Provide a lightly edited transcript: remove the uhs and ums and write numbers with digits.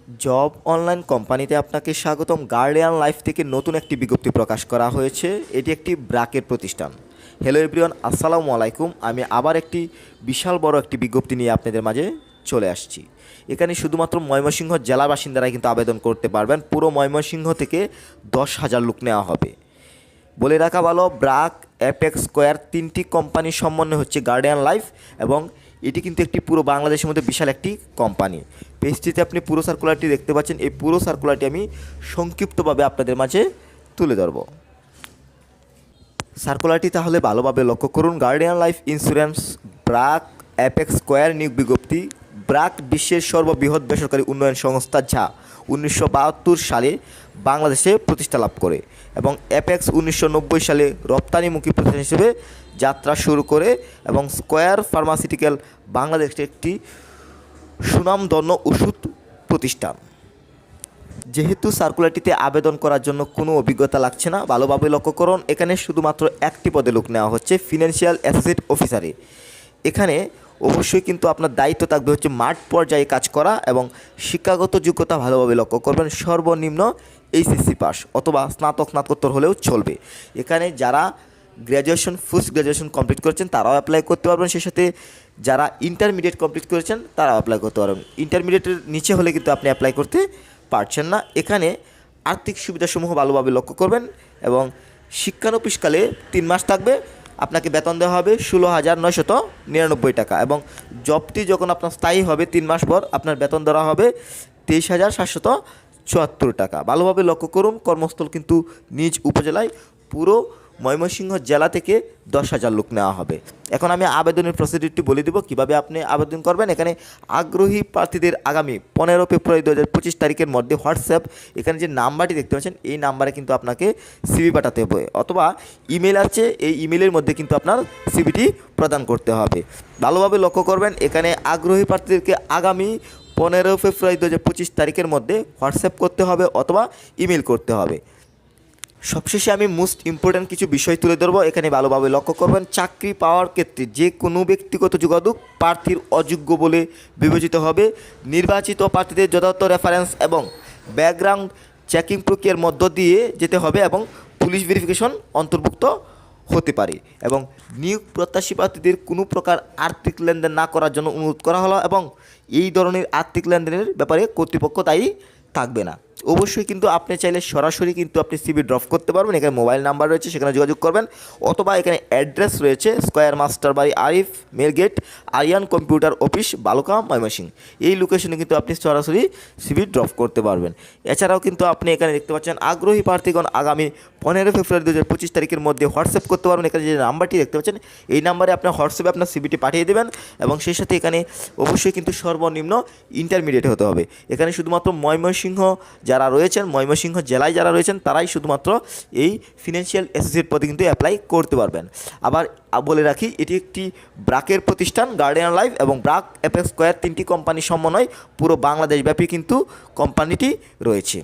Job online কোম্পানিতে আপনাকে স্বাগতম। গার্ডিয়ান লাইফ থেকে নতুন একটি বিজ্ঞপ্তি প্রকাশ করা হয়েছে। এটি একটি ব্র্যাকের প্রতিষ্ঠান। হ্যালো এভরিওয়ান, আসসালামু আলাইকুম। আমি আবার একটি বিশাল বড় একটি বিজ্ঞপ্তি নিয়ে আপনাদের মাঝে চলে আসছি। এখানে শুধুমাত্র ময়মনসিংহ জেলা বাসিন্দারাই কিন্তু আবেদন করতে পারবেন। পুরো ময়মনসিংহ থেকে 10,000 লোক নেওয়া হবে। বলে রাখা ভালো, ব্র্যাক, অ্যাপেক্স স্কোয়ার তিনটি কোম্পানির সমন্বয় হচ্ছে গার্ডিয়ান লাইফ, এবং এটি কিন্তু একটি পুরো বাংলাদেশের মধ্যে বিশাল একটি কোম্পানি। পেজটিতে আপনি পুরো সার্কুলারটি দেখতে পাচ্ছেন। এই পুরো সার্কুলারটি আমি সংক্ষিপ্তভাবে আপনাদের মাঝে তুলে ধরব। সার্কুলারটি তাহলে ভালোভাবে লক্ষ্য করুন। Guardian life insurance, BRAC, apex square নিয়োগ বিজ্ঞপ্তি। ব্র্যাক বিশ্বের সর্ববৃহৎ বেসরকারি উন্নয়ন সংস্থা, যা 1972 সালে বাংলাদেশে প্রতিষ্ঠা লাভ করে, এবং অ্যাপেক্স 1990 সালে রপ্তানিমুখী প্রতিষ্ঠান হিসেবে যাত্রা শুরু করে, এবং স্কোয়ার ফার্মাসিউটিক্যাল বাংলাদেশের একটি সুনামধন্য ওষুধ প্রতিষ্ঠান। যেহেতু সার্কুলারটিতে আবেদন করার জন্য কোনো অভিজ্ঞতা লাগছে না, ভালোভাবে লক্ষ্য করুন। এখানে শুধুমাত্র একটি পদে লোক নেওয়া হচ্ছে, ফিনান্সিয়াল অ্যাসোসিয়েট অফিসারে। এখানে অবশ্যই কিন্তু আপনার দায়িত্ব থাকবে হচ্ছে মাঠ পর্যায়ে কাজ করা, এবং শিক্ষাগত যোগ্যতা ভালোভাবে লক্ষ্য করবেন। সর্বনিম্ন এইচএসসি পাস অথবা স্নাতকোত্তর হলেও চলবে। এখানে যারা গ্র্যাজুয়েশন, পোস্ট গ্র্যাজুয়েশন কমপ্লিট করেছেন তারাও অ্যাপ্লাই করতে পারবেন। সেই সাথে যারা ইন্টারমিডিয়েট কমপ্লিট করেছেন তারাও অ্যাপ্লাই করতে পারবেন। ইন্টারমিডিয়েটের নিচে হলে কিন্তু আপনি অ্যাপ্লাই করতে পারছেন না। এখানে আর্থিক সুবিধাসমূহ ভালোভাবে লক্ষ্য করবেন, এবং শিক্ষানবিশকালে 3 মাস থাকবে। আপনাকে বেতন দেওয়া হবে 16,999 টাকা, এবং জবটি যখন আপনার স্থায়ী হবে 3 মাস পর আপনার বেতন দেওয়া হবে 23,774 টাকা। ভালোভাবে লক্ষ্য করুন, কর্মস্থল কিন্তু নিজ উপজেলায়। পুরো ময়মনসিংহ জেলা থেকে 10,000 লোক নেওয়া হবে। এখন আমি আবেদনের প্রসিডিউরটি বলে দেবো কীভাবে আপনি আবেদন করবেন। এখানে আগ্রহী প্রার্থীদের আগামী 15 ফেব্রুয়ারি 2025 তারিখের মধ্যে হোয়াটসঅ্যাপ, এখানে যে নাম্বারটি দেখতে পাচ্ছেন এই নাম্বারে কিন্তু আপনাকে সিভি পাঠাতে হবে, অথবা ইমেল আছে, এই ইমেলের মধ্যে কিন্তু আপনার সিভিটি প্রদান করতে হবে। ভালোভাবে লক্ষ্য করবেন, এখানে আগ্রহী প্রার্থীদেরকে আগামী 15 ফেব্রুয়ারি 2025 তারিখের মধ্যে হোয়াটসঅ্যাপ করতে হবে অথবা ইমেল করতে হবে। সবশেষে আমি মোস্ট ইম্পর্ট্যান্ট কিছু বিষয় তুলে ধরবো। এখানে ভালোভাবে লক্ষ্য করবেন, চাকরি পাওয়ার ক্ষেত্রে যে কোনো ব্যক্তিগত যোগাযোগ প্রার্থীর অযোগ্য বলে বিবেচিত হবে। নির্বাচিত প্রার্থীদের যথাযথ রেফারেন্স এবং ব্যাকগ্রাউন্ড চেকিং প্রক্রিয়ার মধ্য দিয়ে যেতে হবে, এবং পুলিশ ভেরিফিকেশন অন্তর্ভুক্ত হতে পারে। এবং নিয়োগ প্রত্যাশী প্রার্থীদের কোনো প্রকার আর্থিক লেনদেন না করার জন্য অনুরোধ করা হলো, এবং এই ধরনের আর্থিক লেনদেনের ব্যাপারে কর্তৃপক্ষ দায়ী থাকবে না। অবশ্যই কিন্তু আপনি চাইলে সরাসরি কিন্তু আপনি সিভি ড্রপ করতে পারবেন। এখানে মোবাইল নাম্বার রয়েছে, সেখানে যোগাযোগ করবেন, অথবা এখানে অ্যাড্রেস রয়েছে স্কোয়ার মাস্টার বাড়ি, আরিফ মেল gate, Aryan computer office, Baluka, Mymensingh. এই লোকেশনে কিন্তু আপনি সরাসরি সিভি ড্রপ করতে পারবেন। এছাড়াও কিন্তু আপনি এখানে দেখতে পাচ্ছেন আগ্রহী প্রার্থীগণ আগামী 15 ফেব্রুয়ারি 2025 তারিখের মধ্যে হোয়াটসঅ্যাপ করতে পারবেন। এখানে যে নাম্বারটি দেখতে পাচ্ছেন এই নাম্বারে আপনার হোয়াটসঅ্যাপে আপনার সিভিটি পাঠিয়ে দেবেন, এবং সেই সাথে এখানে অবশ্যই কিন্তু সর্বনিম্ন ইন্টারমিডিয়েট হতে হবে। এখানে শুধুমাত্র ময়মনসিংহ যারা রয়েছেন, ময়মনসিংহ জেলায় যারা রয়েছেন তারাই শুধুমাত্র এই ফিনান্সিয়াল অ্যাসোসিয়েট পদে কিন্তু অ্যাপ্লাই করতে পারবেন। আবার বলে রাখি, এটি একটি ব্র্যাকের প্রতিষ্ঠান। গার্ডিয়ান লাইফ এবং ব্র্যাক, অ্যাপেক্স স্কোয়ার তিনটি কোম্পানির সমন্বয় পুরো বাংলাদেশব্যাপী কিন্তু কোম্পানিটি রয়েছে।